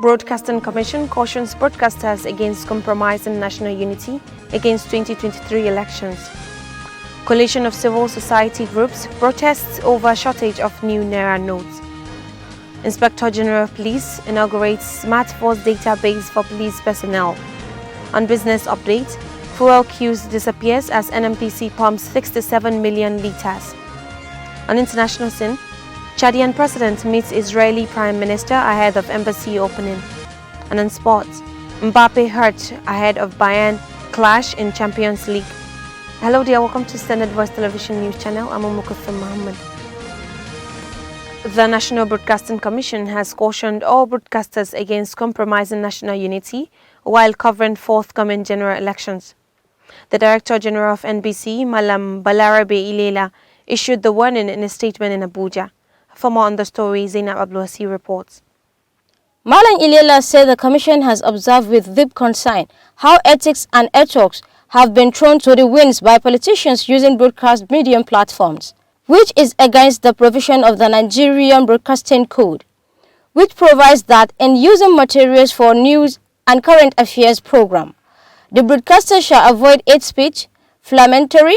Broadcasting Commission cautions broadcasters against compromising national unity against 2023 elections. Coalition of civil society groups protests over shortage of new Naira notes. Inspector General of Police inaugurates Smart Force database for police personnel. On business update, fuel queues disappears as NMPC pumps 67 million litres. On international scene, Chadian President meets Israeli Prime Minister ahead of embassy opening. And in sports, Mbappe hurt ahead of Bayern clash in Champions League. Hello dear, welcome to Standard Voice Television News Channel. I'm Mukutha Muhammad. The National Broadcasting Commission has cautioned all broadcasters against compromising national unity while covering forthcoming general elections. The Director General of NBC, Malam Balarabe Ilela, issued the warning in a statement in Abuja. For more on the story, Zainab Abdulwasi reports. Malam Ilela said the Commission has observed with deep concern how ethics and ethos have been thrown to the winds by politicians using broadcast medium platforms, which is against the provision of the Nigerian Broadcasting Code, which provides that in using materials for news and current affairs program, the broadcaster shall avoid hate speech, inflammatory,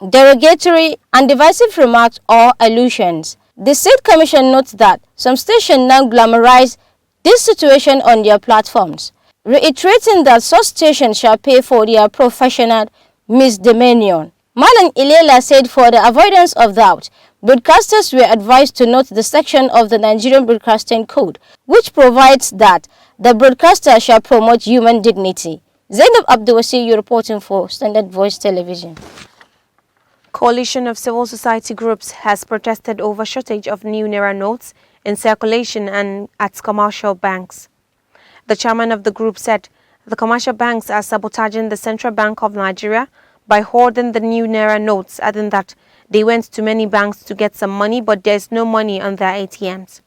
derogatory, and divisive remarks or allusions. The State Commission notes that some stations now glamorize this situation on their platforms, reiterating that such stations shall pay for their professional misdemeanor. Malam Ilela said for the avoidance of doubt, broadcasters were advised to note the section of the Nigerian Broadcasting Code, which provides that the broadcaster shall promote human dignity. Zainab Abdulwasi, you reporting for Standard Voice Television. Coalition of civil society groups has protested over shortage of new Naira notes in circulation and at commercial banks. The chairman of the group said the commercial banks are sabotaging the Central Bank of Nigeria by hoarding the new Naira notes, adding that they went to many banks to get some money, but there is no money on their ATMs.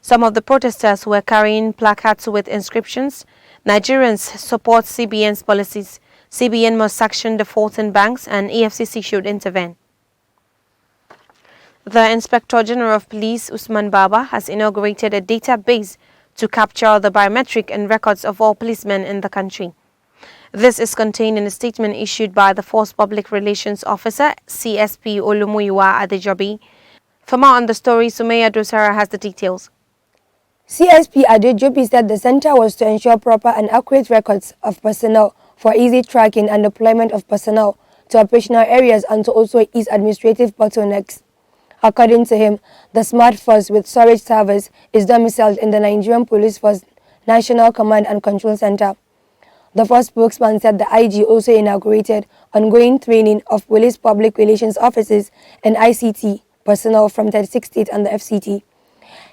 Some of the protesters were carrying placards with inscriptions, "Nigerians support CBN's policies. CBN must sanction the defaulting banks and EFCC should intervene." The Inspector General of Police, Usman Baba, has inaugurated a database to capture the biometric and records of all policemen in the country. This is contained in a statement issued by the Force Public Relations Officer, CSP Olumuyiwa Adejobi. For more on the story, Sumaya Dosara has the details. CSP Adejobi said the center was to ensure proper and accurate records of personnel for easy tracking and deployment of personnel to operational areas and to also ease administrative bottlenecks. According to him, the Smart Force with storage servers is domiciled in the Nigerian Police Force National Command and Control Center. The Force spokesman said the IG also inaugurated ongoing training of police public relations officers and ICT personnel from 36 states and the FCT.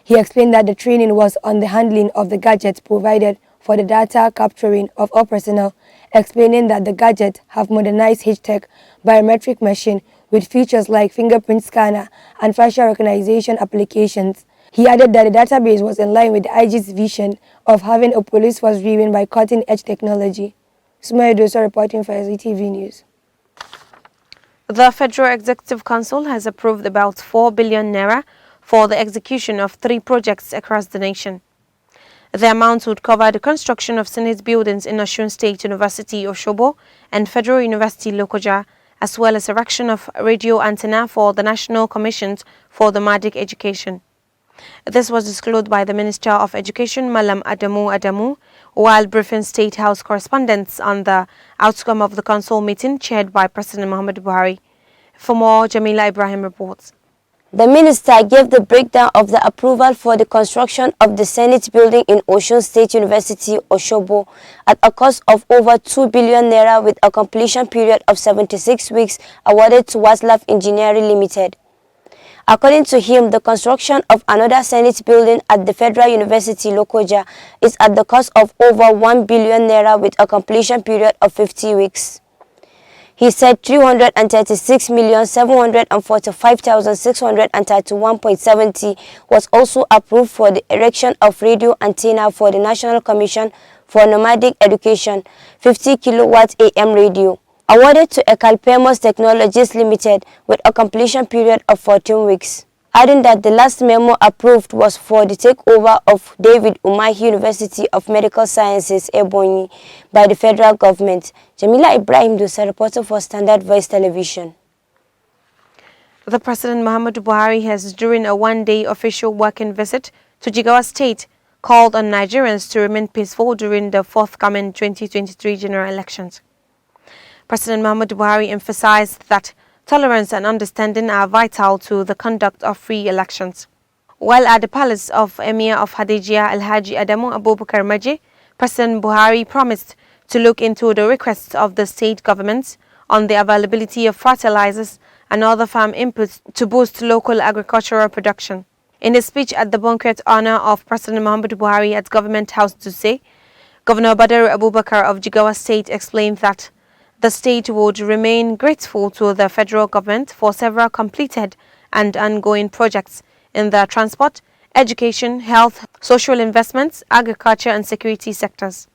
He explained that the training was on the handling of the gadgets provided for the data capturing of all personnel, explaining that the gadgets have modernized H-Tech biometric machine with features like fingerprint scanner and facial recognition applications. He added that the database was in line with the IG's vision of having a police force driven by cutting-edge technology. Sumaya Dosa reporting for Svtv News. The Federal Executive Council has approved about 4 billion naira for the execution of 3 projects across the nation. The amount would cover the construction of Senate buildings in Osun State University, Osogbo, and Federal University, Lokoja, as well as erection of radio antenna for the National Commissions for the Magic Education. This was disclosed by the Minister of Education, Malam Adamu, while briefing State House correspondents on the outcome of the council meeting chaired by President Muhammadu Buhari. For more, Jamila Ibrahim reports. The minister gave the breakdown of the approval for the construction of the Senate building in Osun State University, Osogbo, at a cost of over 2 billion naira with a completion period of 76 weeks awarded to Waslaf Engineering Limited. According to him, the construction of another Senate building at the Federal University Lokoja is at the cost of over 1 billion naira with a completion period of 50 weeks. He said 336,745,631.70 was also approved for the erection of radio antenna for the National Commission for Nomadic Education, 50 kilowatt AM radio, awarded to Ekalpemos Technologies Limited with a completion period of 14 weeks. Adding that the last memo approved was for the takeover of David Umahi University of Medical Sciences, Ebonyi, by the federal government. Jamila Ibrahim Dusa, reporter for Standard Voice Television. The President Muhammadu Buhari has, during a one-day official working visit to Jigawa State, called on Nigerians to remain peaceful during the forthcoming 2023 general elections. President Muhammadu Buhari emphasized that tolerance and understanding are vital to the conduct of free elections. While at the palace of Emir of Hadejia Alhaji Adamu Abubakar Maje, President Buhari promised to look into the requests of the state governments on the availability of fertilizers and other farm inputs to boost local agricultural production. In his speech at the banquet honor of President Muhammadu Buhari at Government House Dutse, Governor Badar Abubakar of Jigawa State explained that the state would remain grateful to the federal government for several completed and ongoing projects in the transport, education, health, social investments, agriculture and security sectors.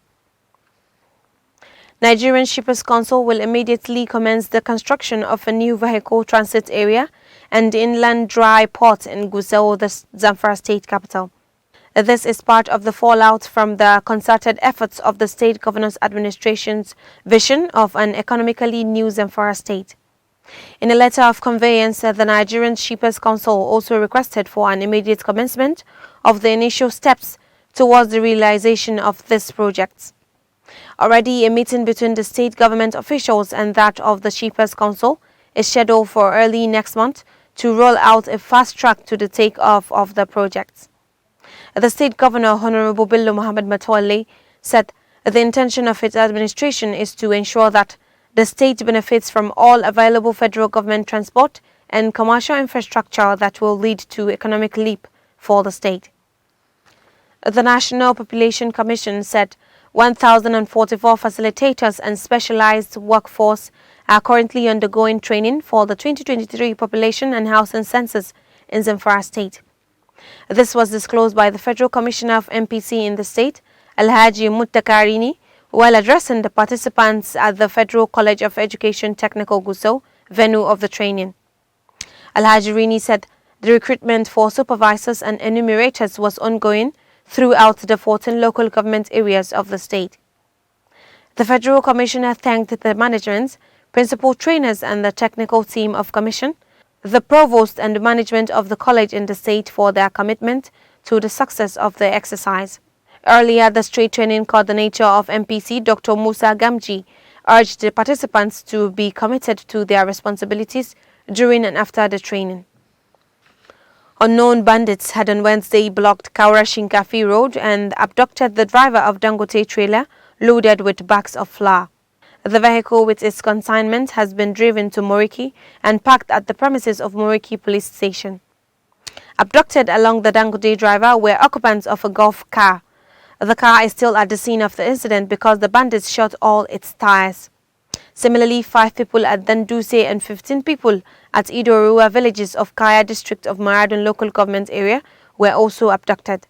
Nigerian Shippers Council will immediately commence the construction of a new vehicle transit area and inland dry port in Gusau, the Zamfara state capital. This is part of the fallout from the concerted efforts of the State Governor's Administration's vision of an economically new Zamfara state. In a letter of conveyance, the Nigerian Shippers Council also requested for an immediate commencement of the initial steps towards the realization of this project. Already, a meeting between the state government officials and that of the Shippers Council is scheduled for early next month to roll out a fast track to the takeoff of the project. The state governor, Honorable Bello Muhammad Matawale, said the intention of its administration is to ensure that the state benefits from all available federal government transport and commercial infrastructure that will lead to economic leap for the state. The National Population Commission said 1,044 facilitators and specialized workforce are currently undergoing training for the 2023 population and housing census in Zamfara state. This was disclosed by the Federal Commissioner of MPC in the state, Alhaji Muttakarini, while addressing the participants at the Federal College of Education Technical Gusau, venue of the training. Alhaji Rini said the recruitment for supervisors and enumerators was ongoing throughout the 14 local government areas of the state. The Federal Commissioner thanked the management, principal trainers and the technical team of Commission, the provost and management of the college in the state for their commitment to the success of the exercise. Earlier, the state training coordinator of MPC, Dr. Musa Gamji, urged the participants to be committed to their responsibilities during and after the training. Unknown bandits had on Wednesday blocked Kaura Shinkafi Road and abducted the driver of Dangote trailer loaded with bags of flour. The vehicle with its consignment has been driven to Moriki and parked at the premises of Moriki Police Station. Abducted along the Dangote driver were occupants of a golf car. The car is still at the scene of the incident because the bandits shot all its tires. Similarly, 5 people at Danduse and 15 people at Idorua villages of Kaya district of Maradun local government area were also abducted.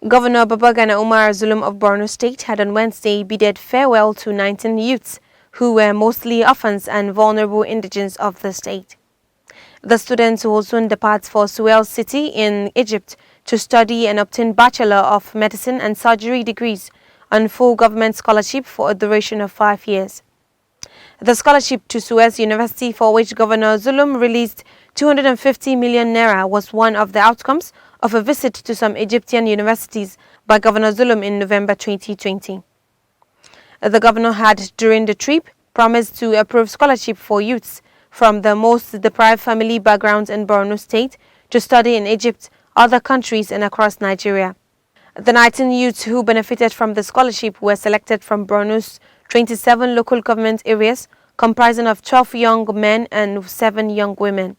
Governor Babagana Umar Zulum of Borno State had on Wednesday bidded farewell to 19 youths who were mostly orphans and vulnerable indigents of the state. The students will soon depart for Suez City in Egypt to study and obtain Bachelor of Medicine and Surgery degrees on full government scholarship for a duration of 5 years. The scholarship to Suez University, for which Governor Zulum released 250 million naira, was one of the outcomes of a visit to some Egyptian universities by Governor Zulum in November 2020. The governor had, during the trip, promised to approve scholarship for youths from the most deprived family backgrounds in Borno State to study in Egypt, other countries and across Nigeria. The 19 youths who benefited from the scholarship were selected from Borno's 27 local government areas, comprising of 12 young men and 7 young women.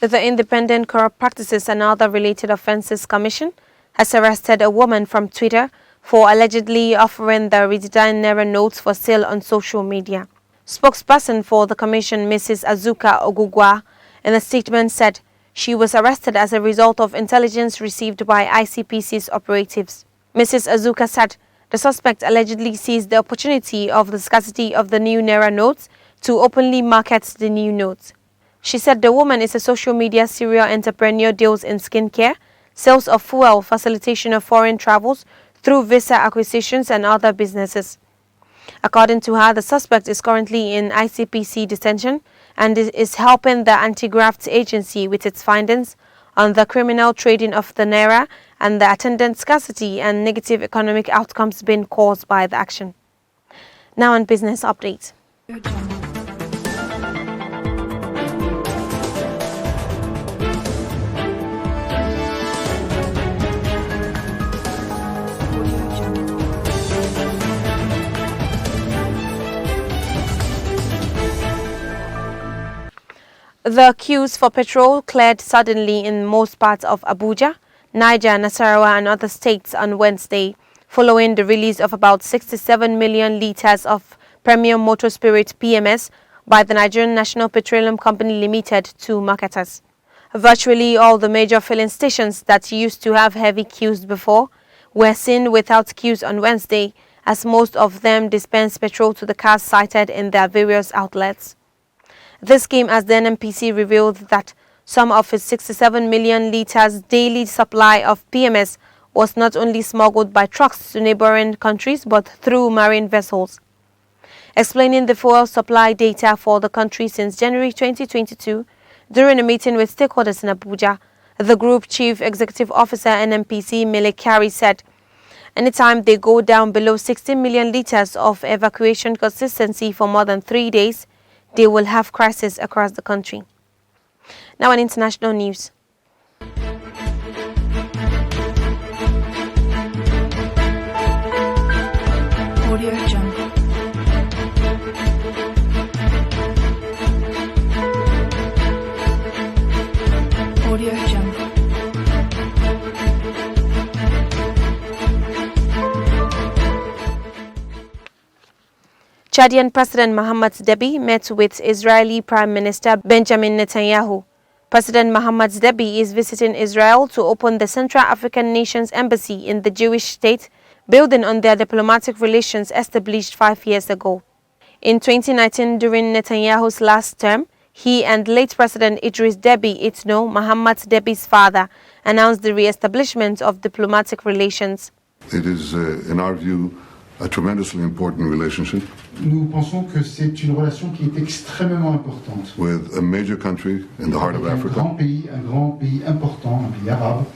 The Independent Corrupt Practices and Other Related Offences Commission has arrested a woman from Twitter for allegedly offering the redesigned Naira notes for sale on social media. Spokesperson for the commission, Mrs. Azuka Ogugwa, in a statement said she was arrested as a result of intelligence received by ICPC's operatives. Mrs. Azuka said the suspect allegedly seized the opportunity of the scarcity of the new Naira notes to openly market the new notes. She said the woman is a social media serial entrepreneur, deals in skincare, sales of fuel, facilitation of foreign travels through visa acquisitions and other businesses. According to her, the suspect is currently in ICPC detention and is helping the anti-graft agency with its findings on the criminal trading of the Naira and the attendant scarcity and negative economic outcomes being caused by the action. Now on business update. The queues for petrol cleared suddenly in most parts of Abuja, Niger, Nasarawa and other states on Wednesday, following the release of about 67 million litres of premium motor spirit PMS by the Nigerian National Petroleum Company Limited to marketers. Virtually all the major filling stations that used to have heavy queues before were seen without queues on Wednesday, as most of them dispense petrol to the cars cited in their various outlets. This came as the NNPC revealed that some of its 67 million litres daily supply of PMS was not only smuggled by trucks to neighboring countries but through marine vessels. Explaining the fuel supply data for the country since January 2022, during a meeting with stakeholders in Abuja, the Group Chief Executive Officer NNPC Melekari said, anytime they go down below 60 million litres of evacuation consistency for more than 3 days, they will have crisis across the country. Now on international news. Audio Jungle. Audio Jungle. Chadian President Mohamed Deby met with Israeli Prime Minister Benjamin Netanyahu. President Mohamed Deby is visiting Israel to open the Central African Nations Embassy in the Jewish state, building on their diplomatic relations established 5 years ago. In 2019, during Netanyahu's last term, he and late President Idris Deby Itno, Mohamed Deby's father, announced the re-establishment of diplomatic relations. It is, in our view, a tremendously important relationship. Nous pensons que c'est une relation qui est extrêmement importante. With a major country in the heart of Africa. Un grand pays important, un pays arabe.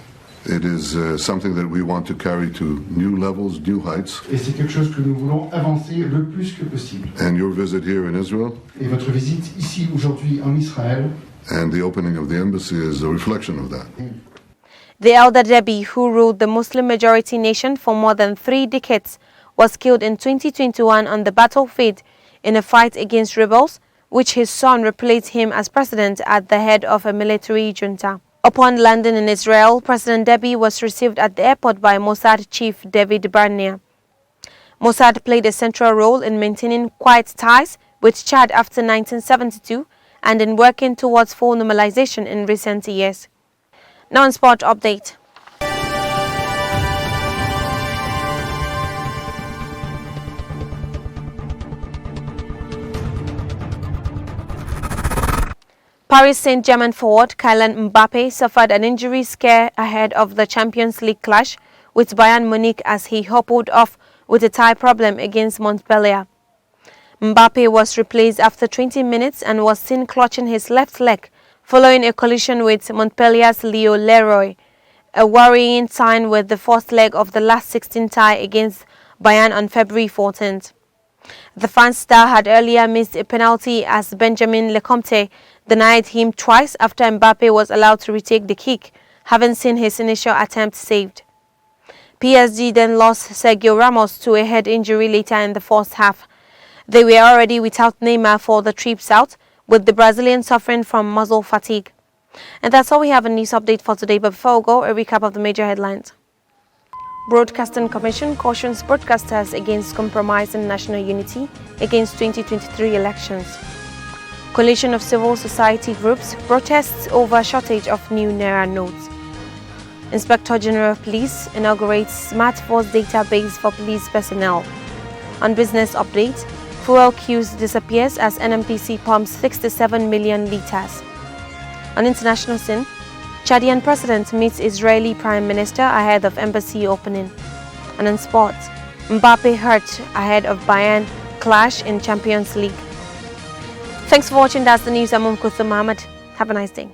It is something that we want to carry to new levels, new heights. Et c'est quelque chose que nous voulons avancer le plus que possible. And your visit here in Israel. Et votre visite ici aujourd'hui en Israël. And the opening of the embassy is a reflection of that. The elder Deby, who ruled the Muslim-majority nation for more than 3 decades, was killed in 2021 on the battlefield in a fight against rebels, which his son replaced him as president at the head of a military junta. Upon landing in Israel, President Deby was received at the airport by Mossad chief David Barnea. Mossad played a central role in maintaining quiet ties with Chad after 1972 and in working towards full normalization in recent years. Now on sport update. Paris Saint-Germain forward Kylian Mbappe suffered an injury scare ahead of the Champions League clash with Bayern Munich as he hobbled off with a tie problem against Montpellier. Mbappe was replaced after 20 minutes and was seen clutching his left leg following a collision with Montpellier's Leo Leroy, a worrying sign with the first leg of the last 16 tie against Bayern on February 14th. The France star had earlier missed a penalty as Benjamin Lecomte denied him twice after Mbappe was allowed to retake the kick, having seen his initial attempt saved. PSG then lost Sergio Ramos to a head injury later in the first half. They were already without Neymar for the trip south, with the Brazilian suffering from muscle fatigue. And that's all we have in news update for today. But before we go, a recap of the major headlines. Broadcasting Commission cautions broadcasters against compromising national unity against 2023 elections. Coalition of civil society groups protests over shortage of new Naira notes. Inspector General of Police inaugurates Smart Force database for police personnel. On business update, fuel queues disappears as NMPC pumps 67 million litres. On international scene, Chadian President meets Israeli Prime Minister ahead of embassy opening. And in sports, Mbappe hurt ahead of Bayern clash in Champions League. Thanks for watching. That's the news. I'm Mohammed. Have a nice day.